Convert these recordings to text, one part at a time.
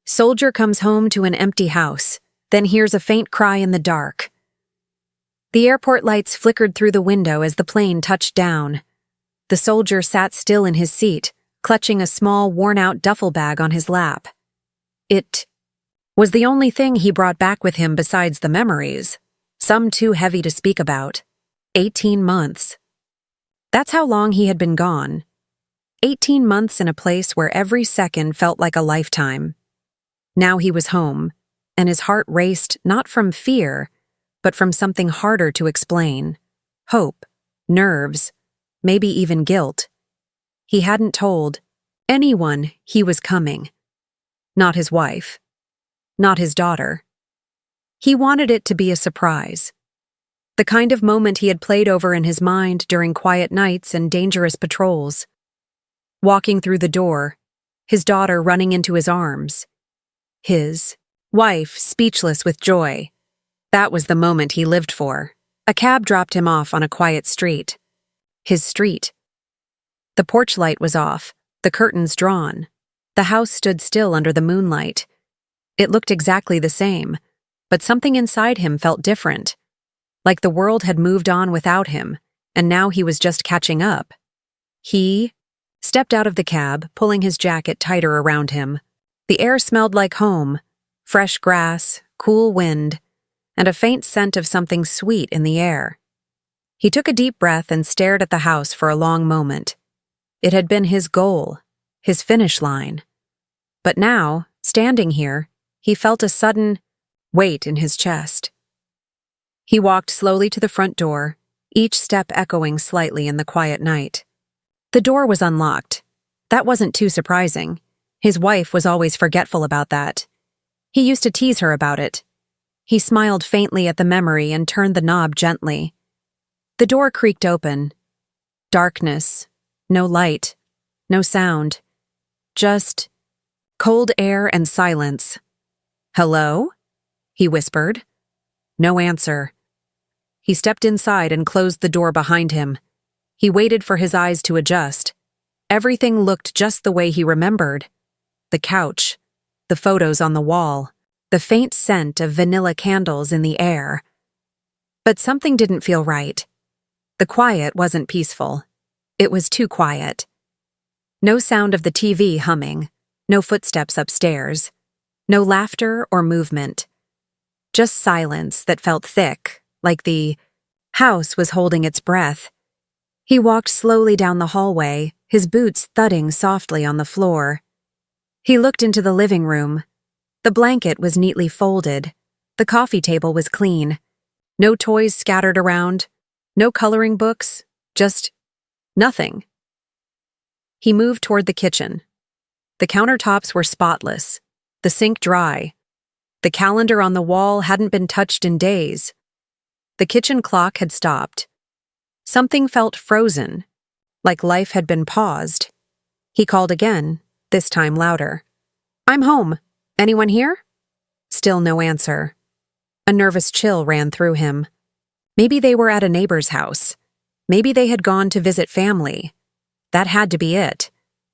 Soldier comes home to an empty house, then hears a faint cry in the dark. The airport lights flickered through the window as the plane touched down. The soldier sat still in his seat, clutching a small, worn-out duffel bag on his lap. It was the only thing he brought back with him besides the memories, some too heavy to speak about. 18 months. That's how long he had been gone. 18 months in a place where every second felt like a lifetime. Now he was home, and his heart raced not from fear, but from something harder to explain. Hope, nerves, maybe even guilt. He hadn't told anyone he was coming. Not his wife. Not his daughter. He wanted it to be a surprise. The kind of moment he had played over in his mind during quiet nights and dangerous patrols. Walking through the door, his daughter running into his arms. His wife speechless with joy. That was the moment he lived for. A cab dropped him off on a quiet street. His street. The porch light was off, the curtains drawn. The house stood still under the moonlight. It looked exactly the same, but something inside him felt different. Like the world had moved on without him, and now he was just catching up. He stepped out of the cab, pulling his jacket tighter around him. The air smelled like home, fresh grass, cool wind, and a faint scent of something sweet in the air. He took a deep breath and stared at the house for a long moment. It had been his goal, his finish line. But now, standing here, he felt a sudden weight in his chest. He walked slowly to the front door, each step echoing slightly in the quiet night. The door was unlocked. That wasn't too surprising. His wife was always forgetful about that. He used to tease her about it. He smiled faintly at the memory and turned the knob gently. The door creaked open. Darkness. No light. No sound. Just cold air and silence. "Hello?" he whispered. No answer. He stepped inside and closed the door behind him. He waited for his eyes to adjust. Everything looked just the way he remembered. The couch, the photos on the wall, the faint scent of vanilla candles in the air. But something didn't feel right. The quiet wasn't peaceful. It was too quiet. No sound of the TV humming, no footsteps upstairs, no laughter or movement. Just silence that felt thick, like the house was holding its breath. He walked slowly down the hallway, his boots thudding softly on the floor. He looked into the living room. The blanket was neatly folded. The coffee table was clean. No toys scattered around. No coloring books. Just nothing. He moved toward the kitchen. The countertops were spotless, the sink dry. The calendar on the wall hadn't been touched in days. The kitchen clock had stopped. Something felt frozen, like life had been paused. He called again, this time louder. "I'm home. Anyone here?" Still no answer. A nervous chill ran through him. Maybe they were at a neighbor's house. Maybe they had gone to visit family. That had to be it.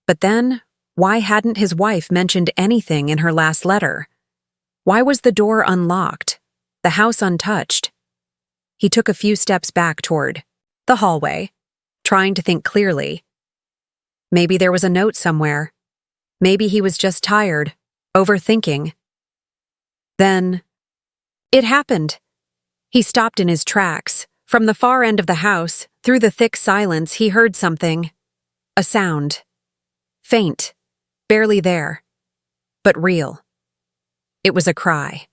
But then, why hadn't his wife mentioned anything in her last letter? Why was the door unlocked, the house untouched? He took a few steps back toward the hallway, trying to think clearly. Maybe there was a note somewhere. Maybe he was just tired, overthinking. Then, it happened. He stopped in his tracks. From the far end of the house, through the thick silence, he heard something. A sound. Faint, barely there, but real. It was a cry.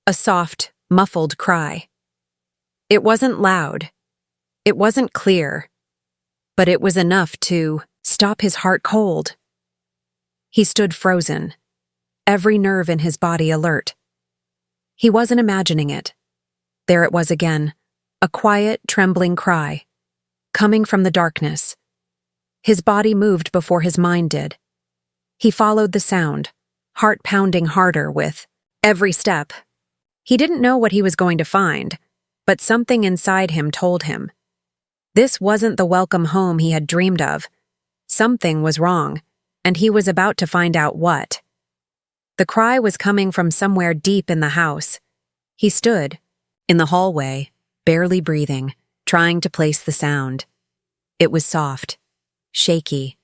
A soft, muffled cry. It wasn't loud. It wasn't clear. But it was enough to stop his heart cold. He stood frozen, every nerve in his body alert. He wasn't imagining it. There it was again, a quiet, trembling cry, coming from the darkness. His body moved before his mind did. He followed the sound, heart pounding harder with every step. He didn't know what he was going to find, but something inside him told him. This wasn't the welcome home he had dreamed of. Something was wrong, and he was about to find out what. The cry was coming from somewhere deep in the house. He stood, in the hallway, barely breathing, trying to place the sound. It was soft, shaky,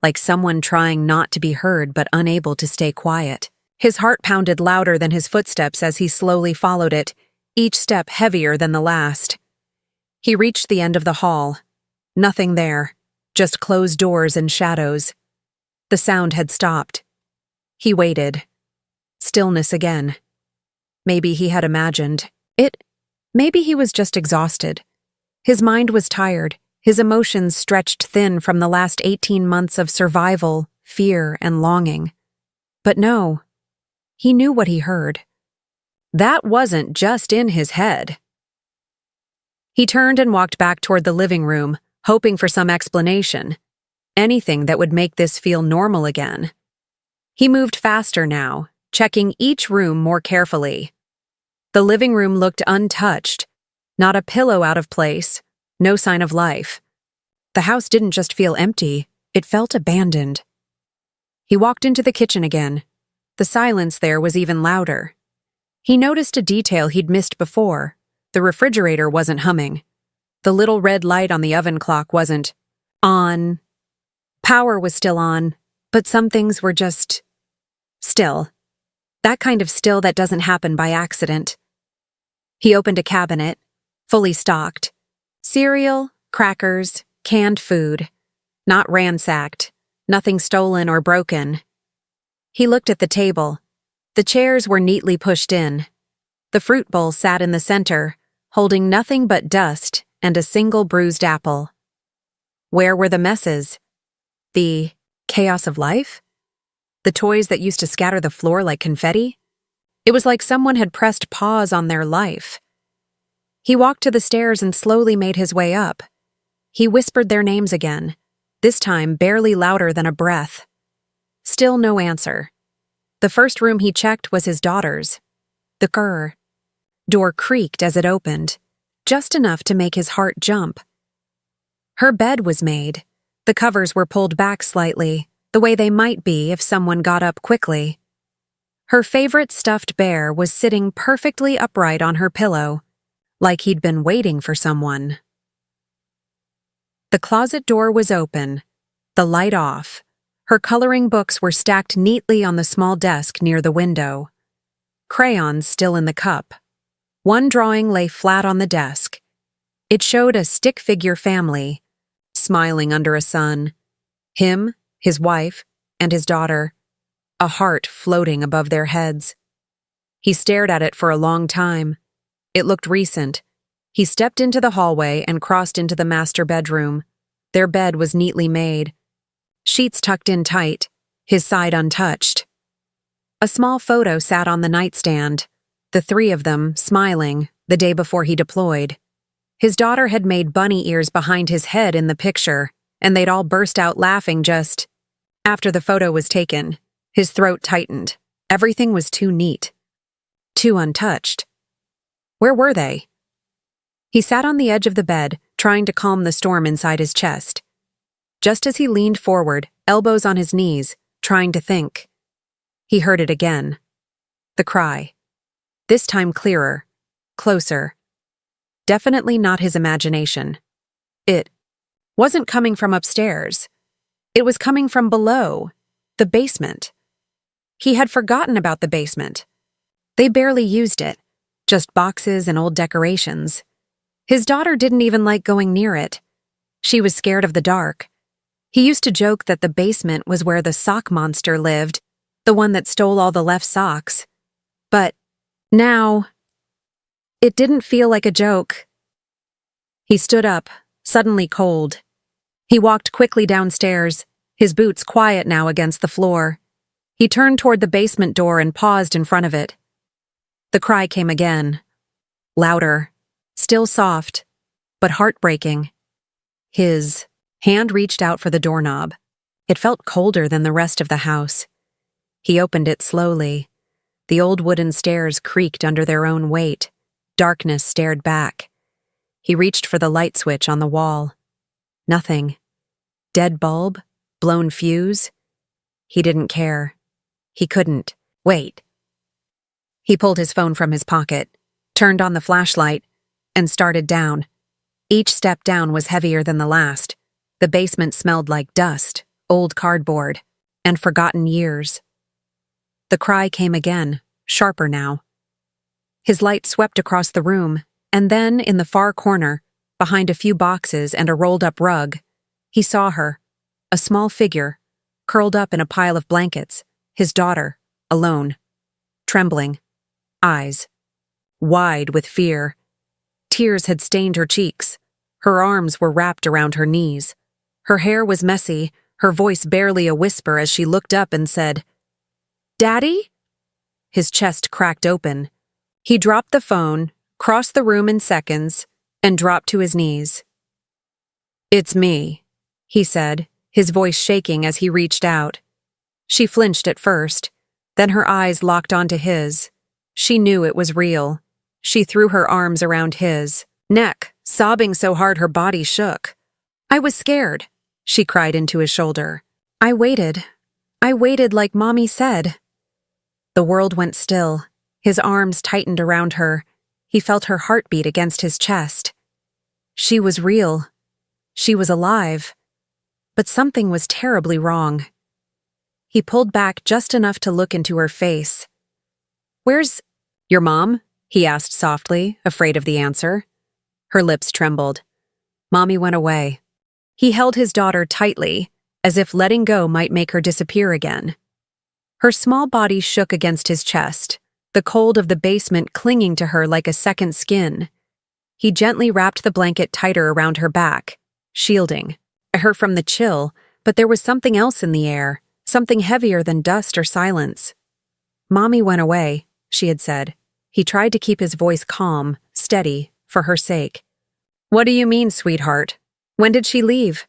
like someone trying not to be heard but unable to stay quiet. His heart pounded louder than his footsteps as he slowly followed it, each step heavier than the last. He reached the end of the hall. Nothing there, just closed doors and shadows. The sound had stopped. He waited. Stillness again. Maybe he had imagined it. Maybe he was just exhausted. His mind was tired, his emotions stretched thin from the last 18 months of survival, fear, and longing. But no, he knew what he heard. That wasn't just in his head. He turned and walked back toward the living room, hoping for some explanation. Anything that would make this feel normal again. He moved faster now, checking each room more carefully. The living room looked untouched. Not a pillow out of place, no sign of life. The house didn't just feel empty, it felt abandoned. He walked into the kitchen again. The silence there was even louder. He noticed a detail he'd missed before. The refrigerator wasn't humming. The little red light on the oven clock wasn't on. Power was still on, but some things were just still. That kind of still that doesn't happen by accident. He opened a cabinet, fully stocked. Cereal, crackers, canned food. Not ransacked, nothing stolen or broken. He looked at the table. The chairs were neatly pushed in. The fruit bowl sat in the center, holding nothing but dust and a single bruised apple. Where were the messes? The chaos of life? The toys that used to scatter the floor like confetti? It was like someone had pressed pause on their life. He walked to the stairs and slowly made his way up. He whispered their names again, this time barely louder than a breath. Still no answer. The first room he checked was his daughter's. The door creaked as it opened, just enough to make his heart jump. Her bed was made. The covers were pulled back slightly, the way they might be if someone got up quickly. Her favorite stuffed bear was sitting perfectly upright on her pillow, like he'd been waiting for someone. The closet door was open, the light off. Her coloring books were stacked neatly on the small desk near the window. Crayons still in the cup. One drawing lay flat on the desk. It showed a stick figure family, smiling under a sun. Him, his wife, and his daughter. A heart floating above their heads. He stared at it for a long time. It looked recent. He stepped into the hallway and crossed into the master bedroom. Their bed was neatly made. Sheets tucked in tight, his side untouched. A small photo sat on the nightstand, the three of them smiling, the day before he deployed. His daughter had made bunny ears behind his head in the picture, and they'd all burst out laughing just after the photo was taken. His throat tightened. Everything was too neat. Too untouched. Where were they? He sat on the edge of the bed, trying to calm the storm inside his chest. Just as he leaned forward, elbows on his knees, trying to think, he heard it again. The cry. This time clearer, closer. Definitely not his imagination. It wasn't coming from upstairs. It was coming from below, the basement. He had forgotten about the basement. They barely used it, just boxes and old decorations. His daughter didn't even like going near it. She was scared of the dark. He used to joke that the basement was where the sock monster lived, the one that stole all the left socks. But now, it didn't feel like a joke. He stood up, suddenly cold. He walked quickly downstairs, his boots quiet now against the floor. He turned toward the basement door and paused in front of it. The cry came again. Louder, still soft, but heartbreaking. His hand reached out for the doorknob. It felt colder than the rest of the house. He opened it slowly. The old wooden stairs creaked under their own weight. Darkness stared back. He reached for the light switch on the wall. Nothing. Dead bulb? Blown fuse? He didn't care. He couldn't. Wait. He pulled his phone from his pocket, turned on the flashlight, and started down. Each step down was heavier than the last. The basement smelled like dust, old cardboard, and forgotten years. The cry came again, sharper now. His light swept across the room, and then, in the far corner, behind a few boxes and a rolled-up rug, he saw her, a small figure, curled up in a pile of blankets, his daughter, alone, trembling, eyes wide with fear. Tears had stained her cheeks. Her arms were wrapped around her knees. Her hair was messy, her voice barely a whisper as she looked up and said, "Daddy?" His chest cracked open. He dropped the phone, crossed the room in seconds, and dropped to his knees. "It's me," he said, his voice shaking as he reached out. She flinched at first, then her eyes locked onto his. She knew it was real. She threw her arms around his neck, sobbing so hard her body shook. "I was scared," she cried into his shoulder. I waited like Mommy said." The world went still. His arms tightened around her. He felt her heartbeat against his chest. She was real. She was alive. But something was terribly wrong. He pulled back just enough to look into her face. "Where's your mom?" he asked softly, afraid of the answer. Her lips trembled. Mommy went away. He held his daughter tightly, as if letting go might make her disappear again. Her small body shook against his chest, the cold of the basement clinging to her like a second skin. He gently wrapped the blanket tighter around her back, shielding her from the chill, but there was something else in the air, something heavier than dust or silence. "Mommy went away," she had said. He tried to keep his voice calm, steady, for her sake. "What do you mean, sweetheart? When did she leave?"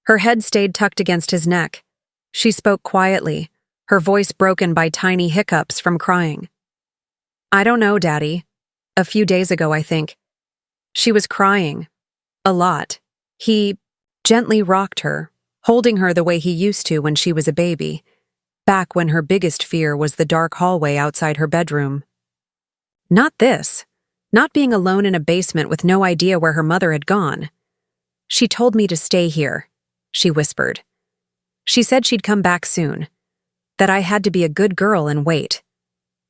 Her head stayed tucked against his neck. She spoke quietly, her voice broken by tiny hiccups from crying. "I don't know, Daddy. A few days ago, I think. She was crying. A lot." He gently rocked her, holding her the way he used to when she was a baby, back when her biggest fear was the dark hallway outside her bedroom. Not this. Not being alone in a basement with no idea where her mother had gone. "She told me to stay here," she whispered. "She said she'd come back soon, that I had to be a good girl and wait."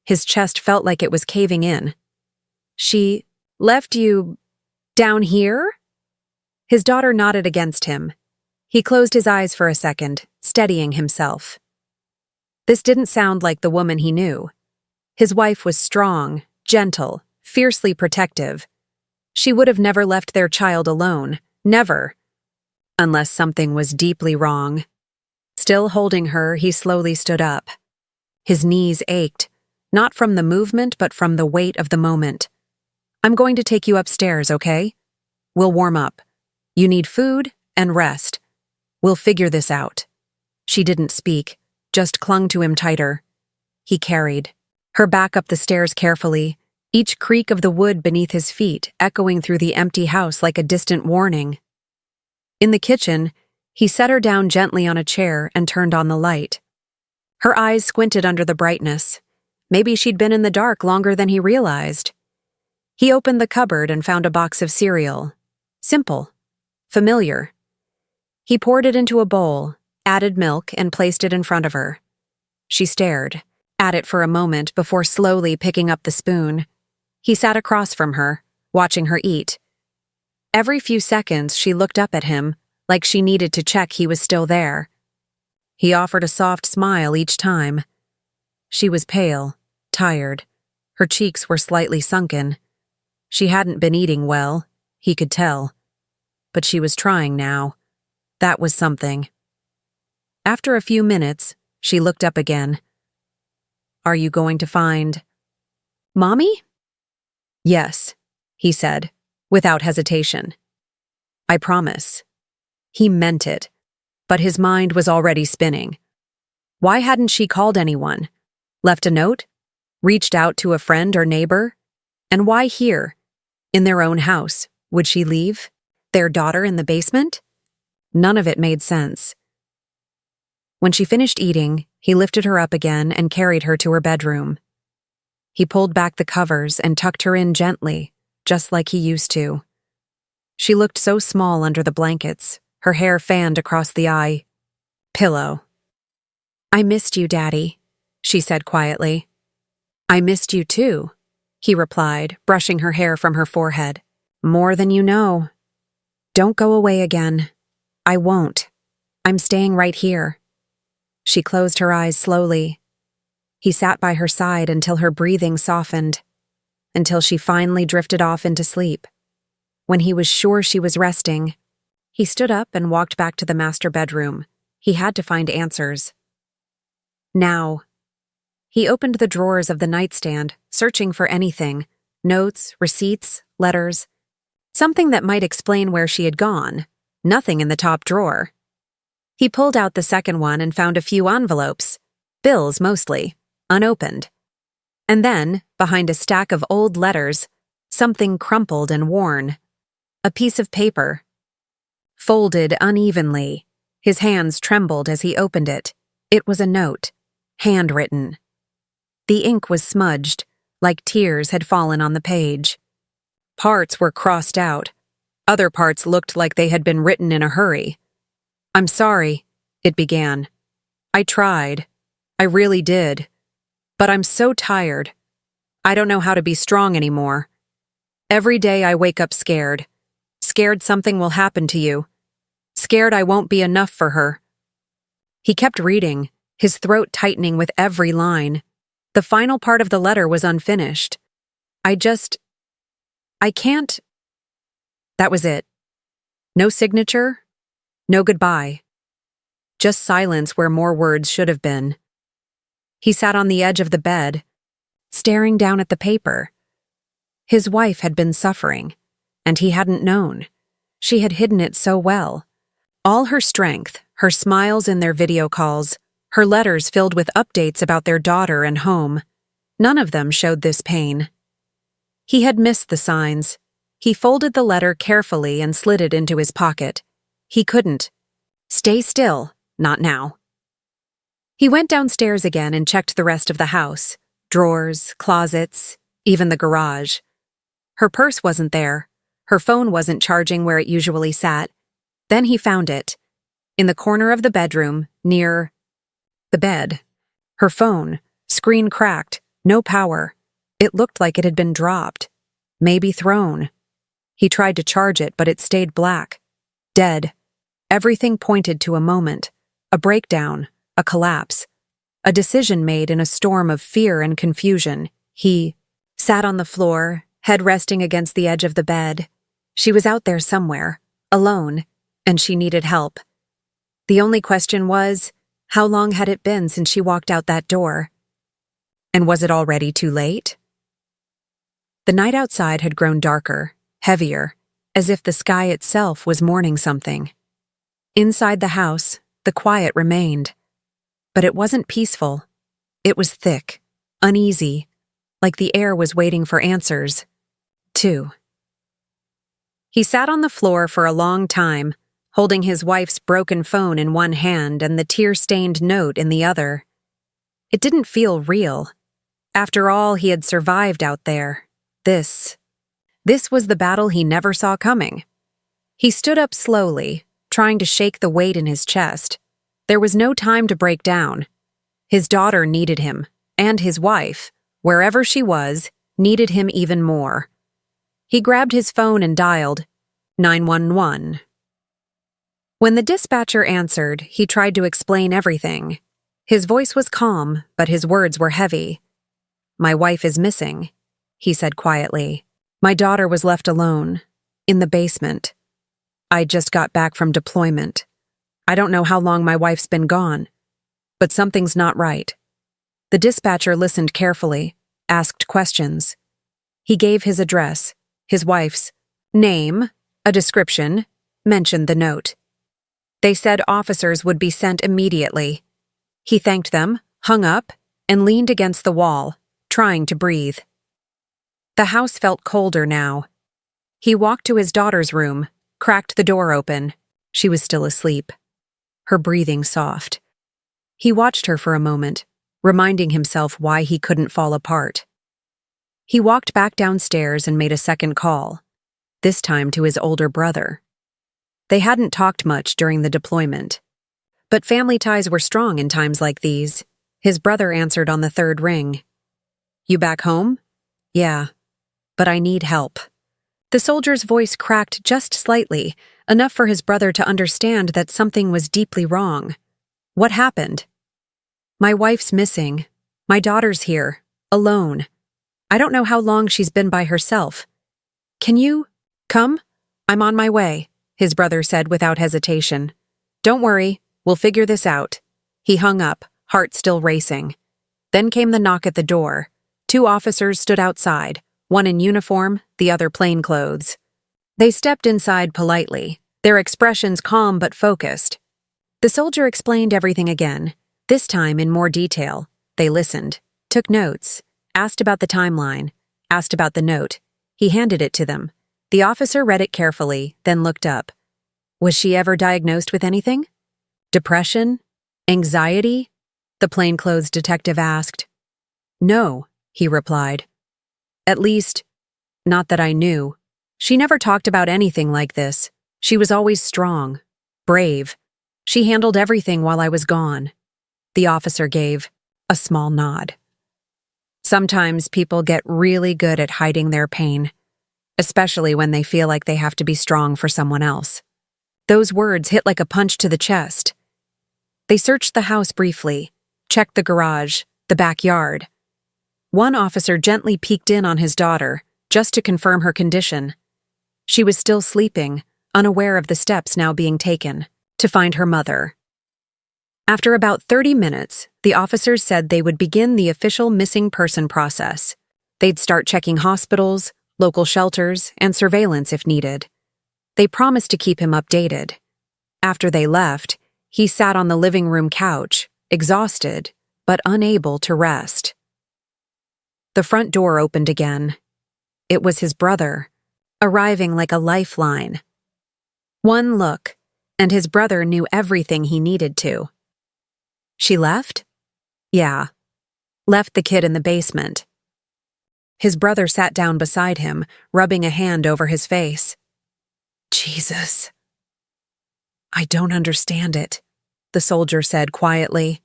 His chest felt like it was caving in. "She left you down here?" His daughter nodded against him. He closed his eyes for a second, steadying himself. This didn't sound like the woman he knew. His wife was strong, gentle, fiercely protective. She would have never left their child alone, never. Unless something was deeply wrong. Still holding her, he slowly stood up. His knees ached, not from the movement but from the weight of the moment. "I'm going to take you upstairs, okay? We'll warm up. You need food and rest. We'll figure this out." She didn't speak, just clung to him tighter. He carried her back up the stairs carefully, each creak of the wood beneath his feet echoing through the empty house like a distant warning. In the kitchen, he set her down gently on a chair and turned on the light. Her eyes squinted under the brightness. Maybe she'd been in the dark longer than he realized. He opened the cupboard and found a box of cereal. Simple. Familiar. He poured it into a bowl, added milk, and placed it in front of her. She stared at it for a moment before slowly picking up the spoon. He sat across from her, watching her eat. Every few seconds she looked up at him, like she needed to check he was still there. He offered a soft smile each time. She was pale, tired. Her cheeks were slightly sunken. She hadn't been eating well, he could tell. But she was trying now. That was something. After a few minutes, she looked up again. "Are you going to find Mommy?" "Yes," he said, without hesitation. "I promise." He meant it, but his mind was already spinning. Why hadn't she called anyone? Left a note? Reached out to a friend or neighbor? And why here? In their own house? Would she leave? Their daughter in the basement? None of it made sense. When she finished eating, He lifted her up again and carried her to her bedroom. He pulled back the covers and tucked her in gently, just like he used to. She looked so small under the blankets, her hair fanned across the eye. Pillow. "I missed you, Daddy," she said quietly. "I missed you too," he replied, brushing her hair from her forehead. "More than you know. Don't go away again." "I won't. I'm staying right here." She closed her eyes slowly. He sat by her side until her breathing softened, until she finally drifted off into sleep. When he was sure she was resting, he stood up and walked back to the master bedroom. He had to find answers. Now. He opened the drawers of the nightstand, searching for anything: notes, receipts, letters. Something that might explain where she had gone. Nothing in the top drawer. He pulled out the second one and found a few envelopes, bills mostly, unopened. And then, behind a stack of old letters, something crumpled and worn. A piece of paper. Folded unevenly. His hands trembled as he opened it. It was a note, handwritten. The ink was smudged, like tears had fallen on the page. Parts were crossed out. Other parts looked like they had been written in a hurry. "I'm sorry," it began. "I tried. I really did. But I'm so tired. I don't know how to be strong anymore. Every day I wake up scared. Scared something will happen to you. Scared I won't be enough for her." He kept reading, his throat tightening with every line. The final part of the letter was unfinished. I can't. That was it. No signature, no goodbye. Just silence where more words should have been. He sat on the edge of the bed, staring down at the paper. His wife had been suffering, and he hadn't known. She had hidden it so well. All her strength, her smiles in their video calls, her letters filled with updates about their daughter and home. None of them showed this pain. He had missed the signs. He folded the letter carefully and slid it into his pocket. He couldn't. Stay still, not now. He went downstairs again and checked the rest of the house. Drawers, closets, even the garage. Her purse wasn't there. Her phone wasn't charging where it usually sat. Then he found it. In the corner of the bedroom, near the bed. Her phone, screen cracked, no power. It looked like it had been dropped. Maybe thrown. He tried to charge it, but it stayed black. Dead. Everything pointed to a moment. A breakdown. A collapse. A decision made in a storm of fear and confusion. He sat on the floor, head resting against the edge of the bed. She was out there somewhere, alone, and she needed help. The only question was, how long had it been since she walked out that door? And was it already too late? The night outside had grown darker, heavier, as if the sky itself was mourning something. Inside the house, the quiet remained. But it wasn't peaceful. It was thick, uneasy, like the air was waiting for answers. Too. He sat on the floor for a long time, holding his wife's broken phone in one hand and the tear-stained note in the other. It didn't feel real. After all he had survived out there, this was the battle he never saw coming. He stood up slowly, trying to shake the weight in his chest. There was no time to break down. His daughter needed him, and his wife, wherever she was, needed him even more. He grabbed his phone and dialed 911. When the dispatcher answered, he tried to explain everything. His voice was calm, but his words were heavy. "My wife is missing," he said quietly. "My daughter was left alone, in the basement. I just got back from deployment. I don't know how long my wife's been gone, but something's not right." The dispatcher listened carefully, asked questions. He gave his address, his wife's name, a description, mentioned the note. They said officers would be sent immediately. He thanked them, hung up, and leaned against the wall, trying to breathe. The house felt colder now. He walked to his daughter's room, cracked the door open. She was still asleep, her breathing soft. He watched her for a moment, reminding himself why he couldn't fall apart. He walked back downstairs and made a second call, this time to his older brother. They hadn't talked much during the deployment, but family ties were strong in times like these. His brother answered on the third ring. "You back home?" "Yeah, but I need help." The soldier's voice cracked just slightly, enough for his brother to understand that something was deeply wrong. "What happened?" "My wife's missing. My daughter's here, alone. I don't know how long she's been by herself. Can you come? I'm on my way," his brother said without hesitation. "Don't worry, we'll figure this out." He hung up, heart still racing. Then came the knock at the door. 2 officers stood outside, one in uniform, the other plainclothes. They stepped inside politely, their expressions calm but focused. The soldier explained everything again, this time in more detail. They listened, took notes, asked about the timeline, asked about the note. He handed it to them. The officer read it carefully, then looked up. "Was she ever diagnosed with anything? Depression? Anxiety?" the plainclothes detective asked. "No," he replied. "At least, not that I knew. She never talked about anything like this. She was always strong, brave. She handled everything while I was gone." The officer gave a small nod. Sometimes people get really good at hiding their pain, especially when they feel like they have to be strong for someone else. Those words hit like a punch to the chest. They searched the house briefly, checked the garage, the backyard. One officer gently peeked in on his daughter, just to confirm her condition. She was still sleeping, unaware of the steps now being taken to find her mother. After about 30 minutes, the officers said they would begin the official missing person process. They'd start checking hospitals, local shelters, and surveillance if needed. They promised to keep him updated. After they left, he sat on the living room couch, exhausted, but unable to rest. The front door opened again. It was his brother, arriving like a lifeline. One look, and his brother knew everything he needed to. "She left?" "Yeah. Left the kid in the basement." His brother sat down beside him, rubbing a hand over his face. "Jesus. I don't understand it," the soldier said quietly.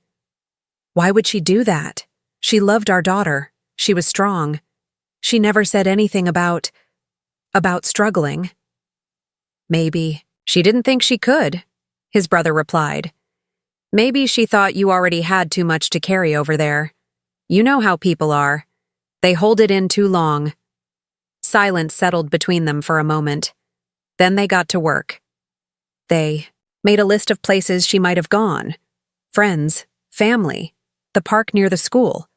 "Why would she do that? She loved our daughter. She was strong. She never said anything about struggling." "Maybe she didn't think she could," his brother replied. "Maybe she thought you already had too much to carry over there. You know how people are. They hold it in too long." Silence settled between them for a moment. Then they got to work. They made a list of places she might have gone. Friends, family, the park near the school,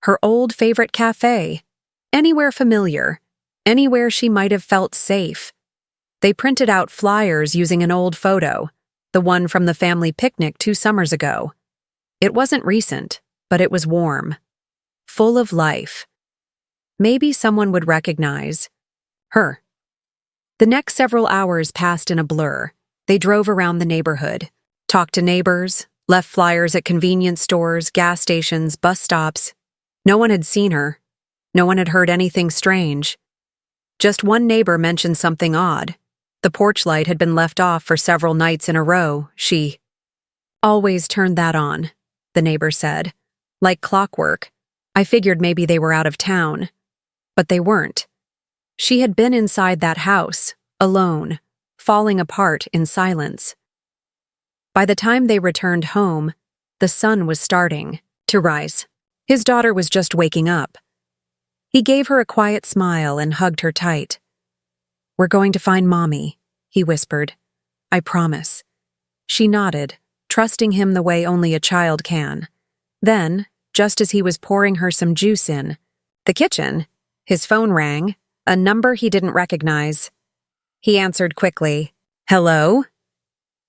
her old favorite cafe, anywhere familiar, anywhere she might have felt safe. They printed out flyers using an old photo, the one from the family picnic 2 summers ago. It wasn't recent, but it was warm, full of life. Maybe someone would recognize her. The next several hours passed in a blur. They drove around the neighborhood, talked to neighbors, left flyers at convenience stores, gas stations, bus stops. No one had seen her. No one had heard anything strange. Just one neighbor mentioned something odd. The porch light had been left off for several nights in a row. She always turned that on, the neighbor said. Like clockwork. I figured maybe they were out of town. But they weren't. She had been inside that house, alone, falling apart in silence. By the time they returned home, the sun was starting to rise. His daughter was just waking up. He gave her a quiet smile and hugged her tight. "We're going to find Mommy," he whispered. "I promise." She nodded, trusting him the way only a child can. Then, just as he was pouring her some juice in the kitchen, his phone rang, a number he didn't recognize. He answered quickly. "Hello?"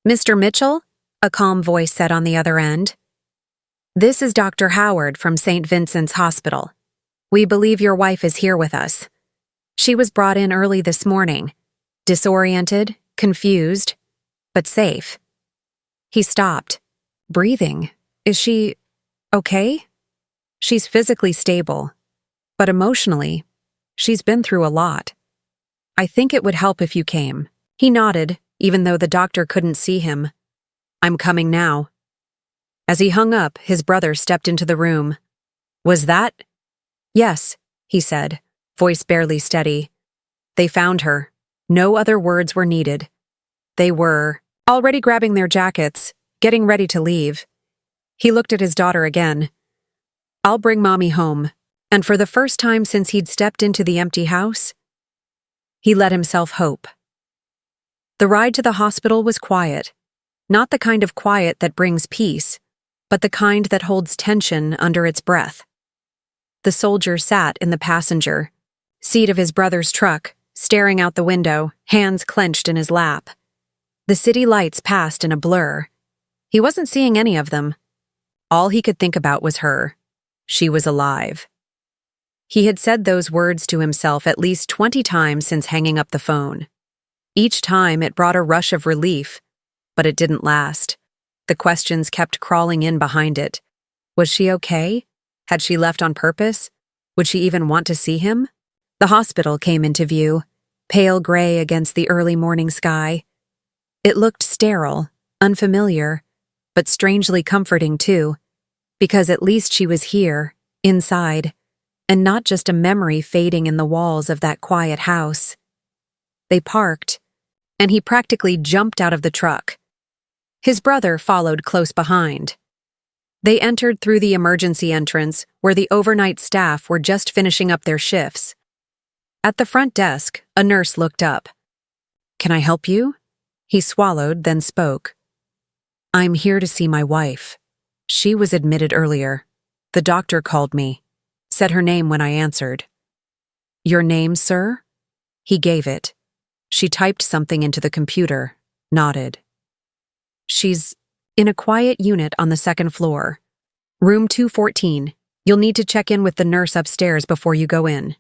"Mr. Mitchell?" a calm voice said on the other end. "This is Dr. Howard from St. Vincent's Hospital. We believe your wife is here with us. She was brought in early this morning, disoriented, confused, but safe." He stopped, breathing, Is she okay? She's physically stable, but emotionally, she's been through a lot. I think it would help if you came. He nodded, even though the doctor couldn't see him. I'm coming now. As he hung up, his brother stepped into the room. Was that? Yes, he said, voice barely steady. They found her. No other words were needed. They were already grabbing their jackets, getting ready to leave. He looked at his daughter again. I'll bring Mommy home. And for the first time since he'd stepped into the empty house, he let himself hope. The ride to the hospital was quiet. Not the kind of quiet that brings peace, but the kind that holds tension under its breath. The soldier sat in the passenger seat of his brother's truck, staring out the window, hands clenched in his lap. The city lights passed in a blur. He wasn't seeing any of them. All he could think about was her. She was alive. He had said those words to himself at least 20 times since hanging up the phone. Each time it brought a rush of relief, but it didn't last. The questions kept crawling in behind it. Was she okay? Had she left on purpose? Would she even want to see him? The hospital came into view, pale gray against the early morning sky. It looked sterile, unfamiliar, but strangely comforting too, because at least she was here, inside, and not just a memory fading in the walls of that quiet house. They parked, and he practically jumped out of the truck. His brother followed close behind. They entered through the emergency entrance where the overnight staff were just finishing up their shifts. At the front desk, a nurse looked up. Can I help you? He swallowed, then spoke. I'm here to see my wife. She was admitted earlier. The doctor called me, said her name when I answered. Your name, sir? He gave it. She typed something into the computer, nodded. She's in a quiet unit on the second floor. Room 214. You'll need to check in with the nurse upstairs before you go in.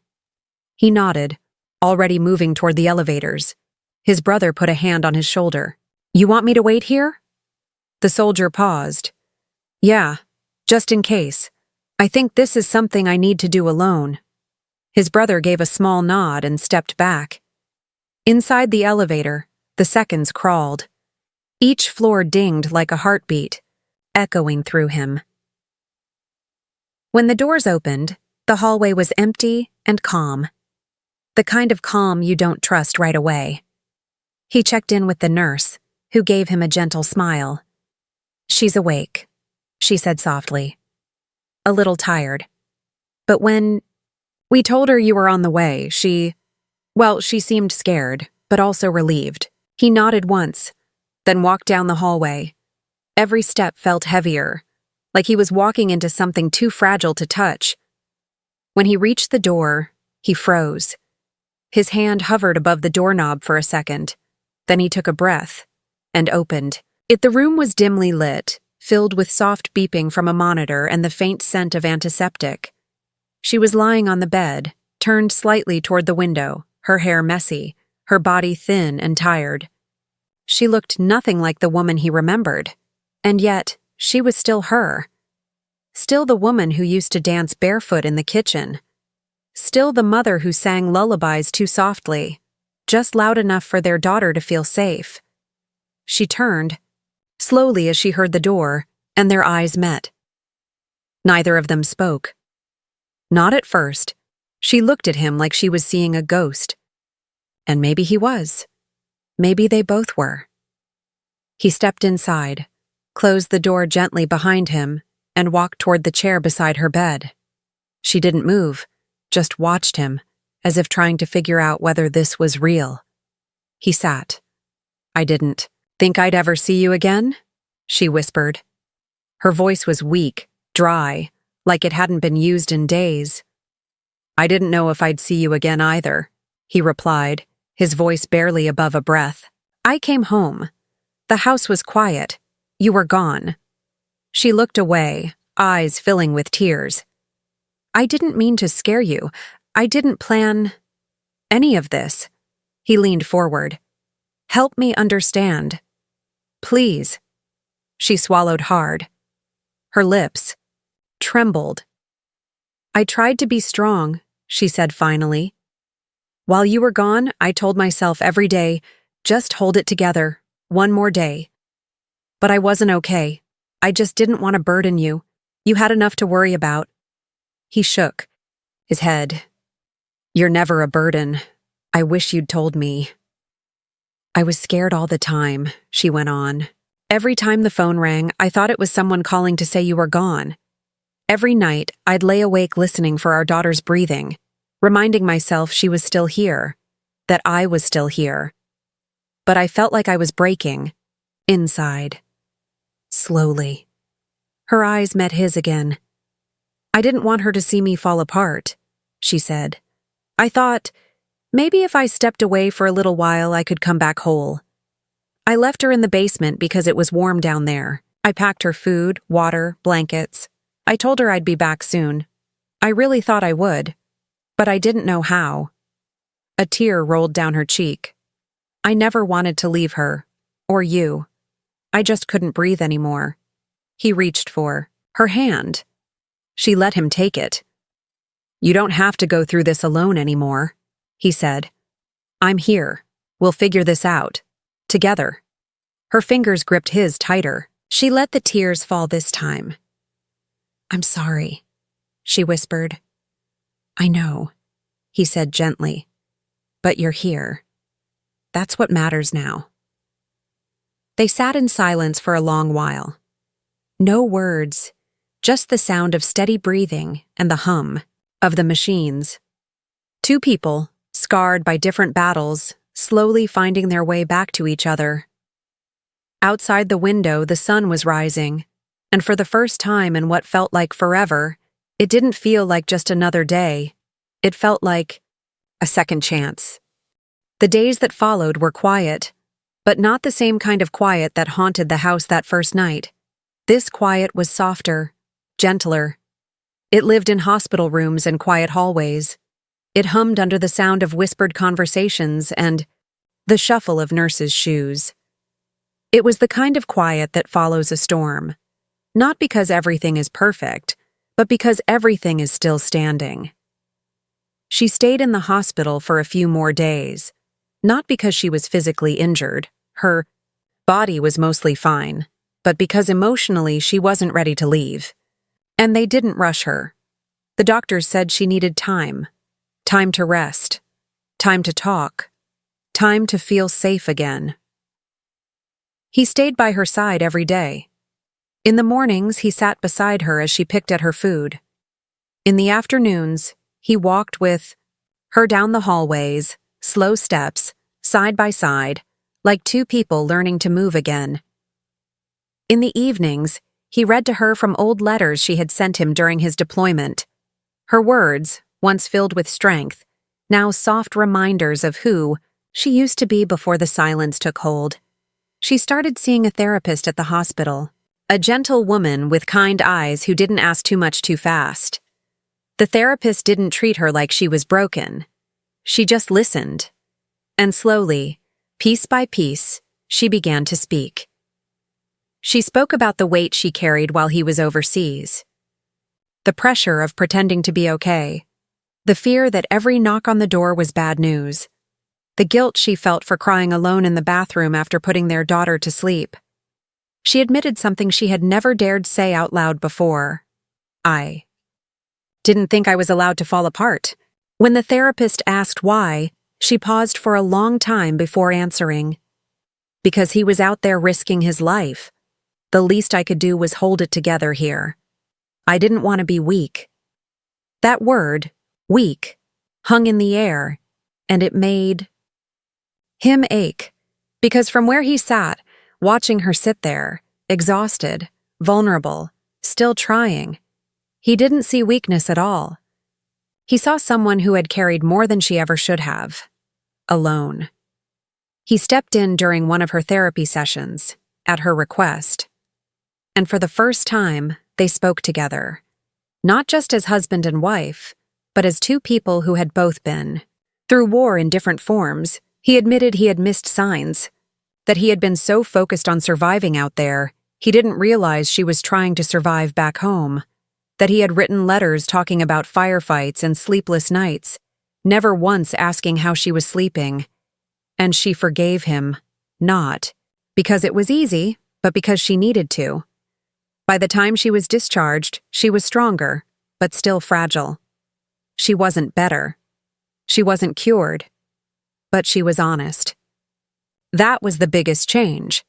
He nodded, already moving toward the elevators. His brother put a hand on his shoulder. You want me to wait here? The soldier paused. Yeah, just in case. I think this is something I need to do alone. His brother gave a small nod and stepped back. Inside the elevator, the seconds crawled. Each floor dinged like a heartbeat, echoing through him. When the doors opened, the hallway was empty and calm. The kind of calm you don't trust right away. He checked in with the nurse, who gave him a gentle smile. She's awake, she said softly. A little tired. But when we told her you were on the way, she seemed scared, but also relieved. He nodded once, then walked down the hallway. Every step felt heavier, like he was walking into something too fragile to touch. When he reached the door, he froze. His hand hovered above the doorknob for a second. Then he took a breath and opened. The room was dimly lit, filled with soft beeping from a monitor and the faint scent of antiseptic. She was lying on the bed, turned slightly toward the window, her hair messy, her body thin and tired. She looked nothing like the woman he remembered, and yet she was still her. Still the woman who used to dance barefoot in the kitchen. Still the mother who sang lullabies too softly, just loud enough for their daughter to feel safe. She turned, slowly as she heard the door, and their eyes met. Neither of them spoke. Not at first. She looked at him like she was seeing a ghost. And maybe he was. Maybe they both were. He stepped inside, closed the door gently behind him, and walked toward the chair beside her bed. She didn't move, just watched him, as if trying to figure out whether this was real. He sat. I didn't think I'd ever see you again, she whispered. Her voice was weak, dry, like it hadn't been used in days. I didn't know if I'd see you again either, he replied, his voice barely above a breath. I came home. The house was quiet. You were gone. She looked away, eyes filling with tears. I didn't mean to scare you. I didn't plan any of this. He leaned forward. Help me understand. Please. She swallowed hard. Her lips trembled. "I tried to be strong," she said finally. "While you were gone, I told myself every day, just hold it together, one more day. But I wasn't okay. I just didn't want to burden you. You had enough to worry about." He shook his head. "You're never a burden. I wish you'd told me." "I was scared all the time," she went on. "Every time the phone rang, I thought it was someone calling to say you were gone. Every night, I'd lay awake listening for our daughter's breathing, reminding myself she was still here, that I was still here. But I felt like I was breaking, inside. Slowly." Her eyes met his again. "I didn't want her to see me fall apart," she said. "I thought, maybe if I stepped away for a little while, I could come back whole. I left her in the basement because it was warm down there. I packed her food, water, blankets. I told her I'd be back soon. I really thought I would, but I didn't know how." A tear rolled down her cheek. "I never wanted to leave her, or you. I just couldn't breathe anymore." He reached for her hand. She let him take it. "You don't have to go through this alone anymore," he said. "I'm here. We'll figure this out. Together." Her fingers gripped his tighter. She let the tears fall this time. "I'm sorry," she whispered. "I know," he said gently. "But you're here. That's what matters now." They sat in silence for a long while. No words, just the sound of steady breathing and the hum of the machines. Two people, scarred by different battles, slowly finding their way back to each other. Outside the window, the sun was rising, and for the first time in what felt like forever, it didn't feel like just another day. It felt like a second chance. The days that followed were quiet, but not the same kind of quiet that haunted the house that first night. This quiet was softer, gentler. It lived in hospital rooms and quiet hallways. It hummed under the sound of whispered conversations and the shuffle of nurses' shoes. It was the kind of quiet that follows a storm, not because everything is perfect, but because everything is still standing. She stayed in the hospital for a few more days, not because she was physically injured. Her body was mostly fine, but because emotionally she wasn't ready to leave. And they didn't rush her. The doctors said she needed time. Time to rest. Time to talk. Time to feel safe again. He stayed by her side every day. In the mornings, he sat beside her as she picked at her food. In the afternoons, he walked with her down the hallways, slow steps, side by side, like two people learning to move again. In the evenings, he read to her from old letters she had sent him during his deployment. Her words, once filled with strength, now soft reminders of who she used to be before the silence took hold. She started seeing a therapist at the hospital, a gentle woman with kind eyes who didn't ask too much too fast. The therapist didn't treat her like she was broken. She just listened. And slowly, piece by piece, she began to speak. She spoke about the weight she carried while he was overseas. The pressure of pretending to be okay. The fear that every knock on the door was bad news. The guilt she felt for crying alone in the bathroom after putting their daughter to sleep. She admitted something she had never dared say out loud before. "I didn't think I was allowed to fall apart." When the therapist asked why, she paused for a long time before answering. "Because he was out there risking his life. The least I could do was hold it together here. I didn't want to be weak." That word, weak, hung in the air, and it made him ache, because from where he sat, watching her sit there, exhausted, vulnerable, still trying, he didn't see weakness at all. He saw someone who had carried more than she ever should have, alone. He stepped in during one of her therapy sessions, at her request. And for the first time, they spoke together. Not just as husband and wife, but as two people who had both been through war in different forms. He admitted he had missed signs, that he had been so focused on surviving out there, He didn't realize she was trying to survive back home, that he had written letters talking about firefights and sleepless nights, never once asking how she was sleeping. And she forgave him, not because it was easy, but because she needed to. By the time she was discharged, she was stronger, but still fragile. She wasn't better. She wasn't cured, but she was honest. That was the biggest change.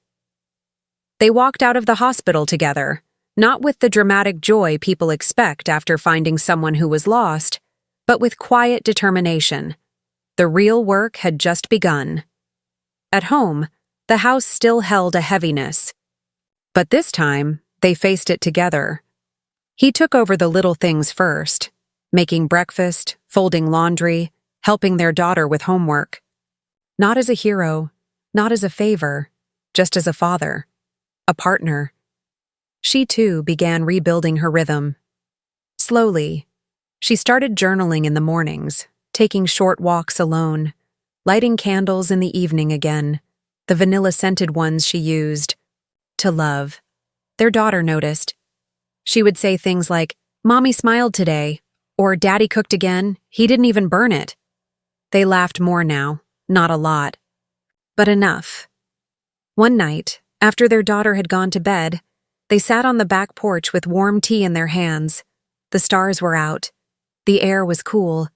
They walked out of the hospital together, not with the dramatic joy people expect after finding someone who was lost, but with quiet determination. The real work had just begun. At home, the house still held a heaviness. But this time, they faced it together. He took over the little things first, making breakfast, folding laundry, helping their daughter with homework. Not as a hero, not as a favor, just as a father, a partner. She too began rebuilding her rhythm. Slowly, she started journaling in the mornings, taking short walks alone, lighting candles in the evening again, the vanilla-scented ones she used to love. Their daughter noticed. She would say things like, "Mommy smiled today," or "Daddy cooked again, he didn't even burn it." They laughed more now, not a lot, but enough. One night, after their daughter had gone to bed, they sat on the back porch with warm tea in their hands. The stars were out. The air was cool.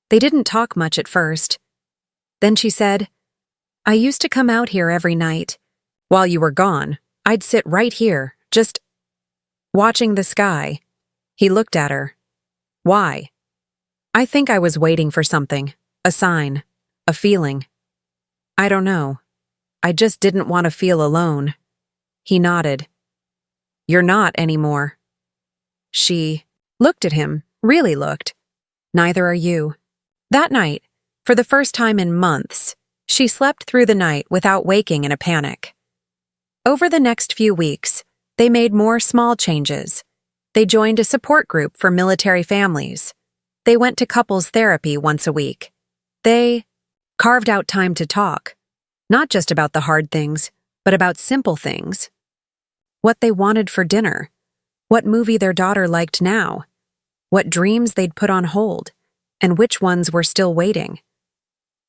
They didn't talk much at first. Then she said, "I used to come out here every night. While you were gone, I'd sit right here, just watching the sky." He looked at her. "Why?" "I think I was waiting for something, a sign, a feeling. I don't know. I just didn't want to feel alone." He nodded. "You're not anymore." She looked at him, really looked. "Neither are you." That night, for the first time in months, she slept through the night without waking in a panic. Over the next few weeks, they made more small changes. They joined a support group for military families. They went to couples therapy once a week. They carved out time to talk, not just about the hard things, but about simple things. What they wanted for dinner, what movie their daughter liked now, what dreams they'd put on hold, and which ones were still waiting.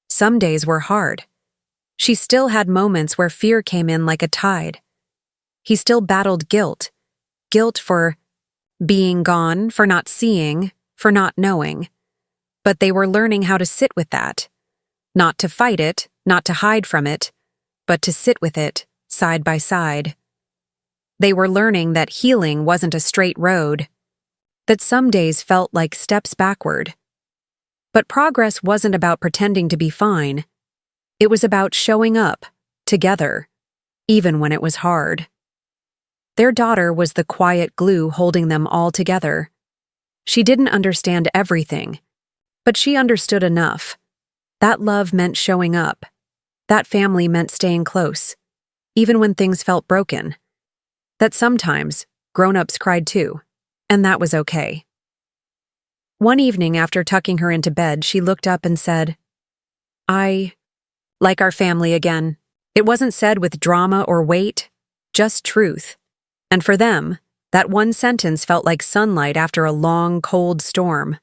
Some days were hard. She still had moments where fear came in like a tide. He still battled guilt. Guilt for being gone, for not seeing, for not knowing. But they were learning how to sit with that. Not to fight it, not to hide from it, but to sit with it, side by side. They were learning that healing wasn't a straight road, that some days felt like steps backward. But progress wasn't about pretending to be fine. It was about showing up, together, even when it was hard. Their daughter was the quiet glue holding them all together. She didn't understand everything, but she understood enough. That love meant showing up. That family meant staying close, even when things felt broken. That sometimes grown-ups cried too, and that was okay. One evening after tucking her into bed, she looked up and said, "I like our family again." It wasn't said with drama or weight, just truth. And for them, that one sentence felt like sunlight after a long, cold storm.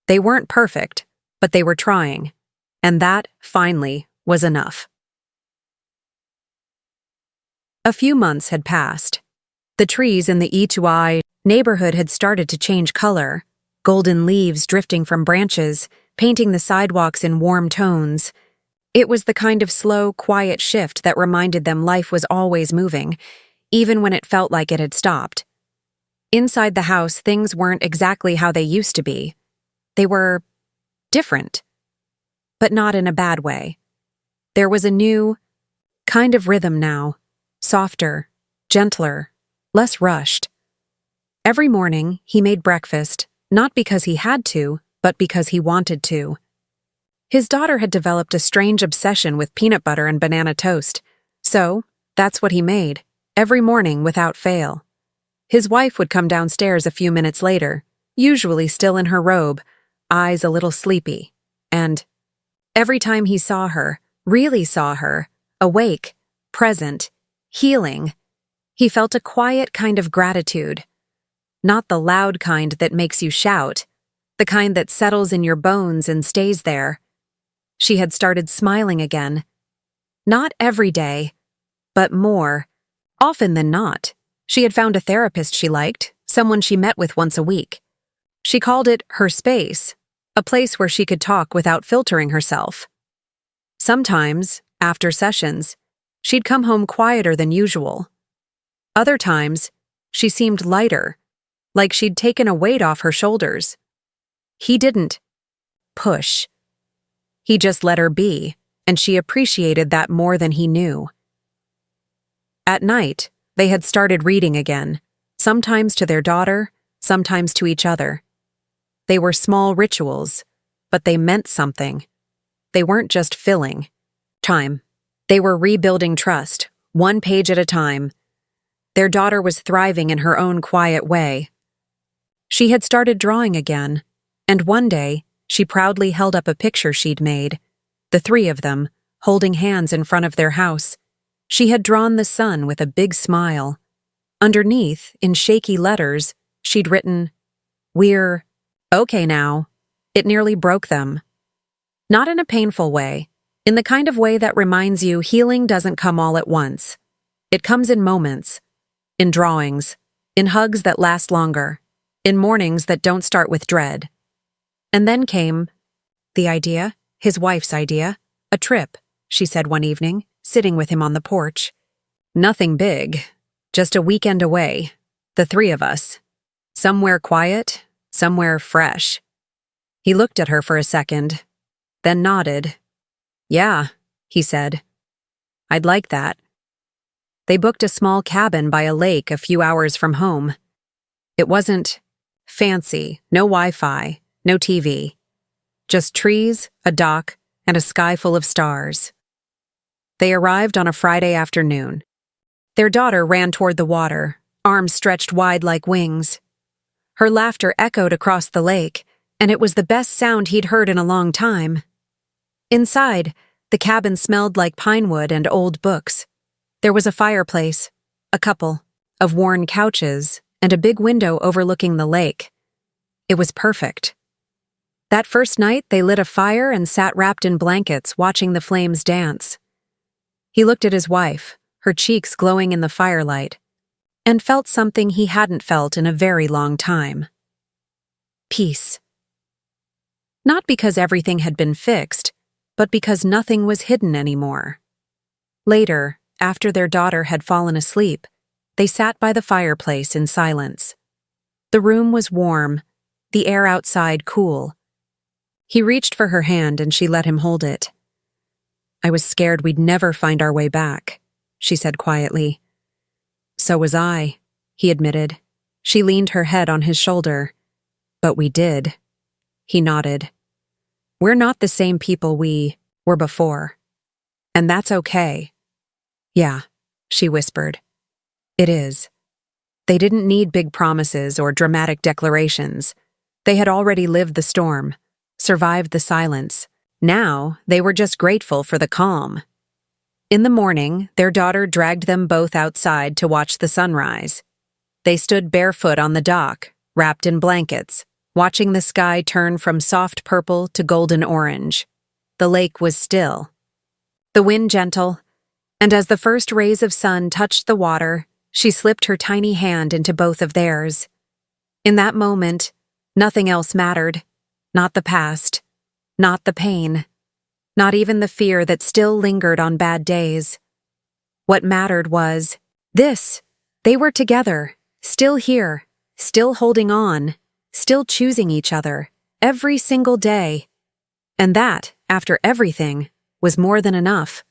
They weren't perfect, but they were trying. And that, finally, was enough. A few months had passed. The trees in the E2I neighborhood had started to change color, golden leaves drifting from branches, painting the sidewalks in warm tones. It was the kind of slow, quiet shift that reminded them life was always moving, even when it felt like it had stopped. Inside the house, things weren't exactly how they used to be. They were different, but not in a bad way. There was a new kind of rhythm now, softer, gentler, less rushed. Every morning, he made breakfast, not because he had to, but because he wanted to. His daughter had developed a strange obsession with peanut butter and banana toast, so that's what he made, every morning without fail. His wife would come downstairs a few minutes later, usually still in her robe, eyes a little sleepy, and every time he saw her, really saw her, awake, present, healing, He felt a quiet kind of gratitude, not the loud kind that makes you shout, the kind that settles in your bones and stays there. She had started smiling again. Not every day, but more, often than not. She had found a therapist she liked, someone she met with once a week. She called it her space, a place where she could talk without filtering herself. Sometimes, after sessions, she'd come home quieter than usual. Other times, she seemed lighter, like she'd taken a weight off her shoulders. He didn't push. He just let her be, and she appreciated that more than he knew. At night, they had started reading again, sometimes to their daughter, sometimes to each other. They were small rituals, but they meant something. They weren't just filling time. They were rebuilding trust, one page at a time. Their daughter was thriving in her own quiet way. She had started drawing again, and one day, she proudly held up a picture she'd made, the three of them, holding hands in front of their house. She had drawn the sun with a big smile. Underneath, in shaky letters, she'd written, "We're okay now." It nearly broke them. Not in a painful way, in the kind of way that reminds you healing doesn't come all at once. It comes in moments, in drawings, in hugs that last longer, in mornings that don't start with dread. And then came the idea, his wife's idea, a trip, she said one evening, sitting with him on the porch. Nothing big, just a weekend away, the three of us. Somewhere quiet, somewhere fresh. He looked at her for a second, then nodded. "Yeah," he said. "I'd like that." They booked a small cabin by a lake a few hours from home. It wasn't fancy, no Wi-Fi, no TV. Just trees, a dock, and a sky full of stars. They arrived on a Friday afternoon. Their daughter ran toward the water, arms stretched wide like wings. Her laughter echoed across the lake, and it was the best sound he'd heard in a long time. Inside, the cabin smelled like pine wood and old books. There was a fireplace, a couple of worn couches, and a big window overlooking the lake. It was perfect. That first night, they lit a fire and sat wrapped in blankets, watching the flames dance. He looked at his wife, her cheeks glowing in the firelight, and felt something he hadn't felt in a very long time. Peace. Not because everything had been fixed, but because nothing was hidden anymore. Later, after their daughter had fallen asleep, they sat by the fireplace in silence. The room was warm, the air outside cool. He reached for her hand and she let him hold it. "I was scared we'd never find our way back," she said quietly. "So was I," he admitted. She leaned her head on his shoulder. "But we did." He nodded. "We're not the same people we were before. And that's okay." "Yeah," she whispered. "It is." They didn't need big promises or dramatic declarations. They had already lived the storm, survived the silence. Now, they were just grateful for the calm. In the morning, their daughter dragged them both outside to watch the sunrise. They stood barefoot on the dock, wrapped in blankets, watching the sky turn from soft purple to golden orange. The lake was still. The wind gentle, and as the first rays of sun touched the water, she slipped her tiny hand into both of theirs. In that moment, nothing else mattered. Not the past. Not the pain. Not even the fear that still lingered on bad days. What mattered was this. They were together, still here, still holding on, still choosing each other, every single day. And that, after everything, was more than enough.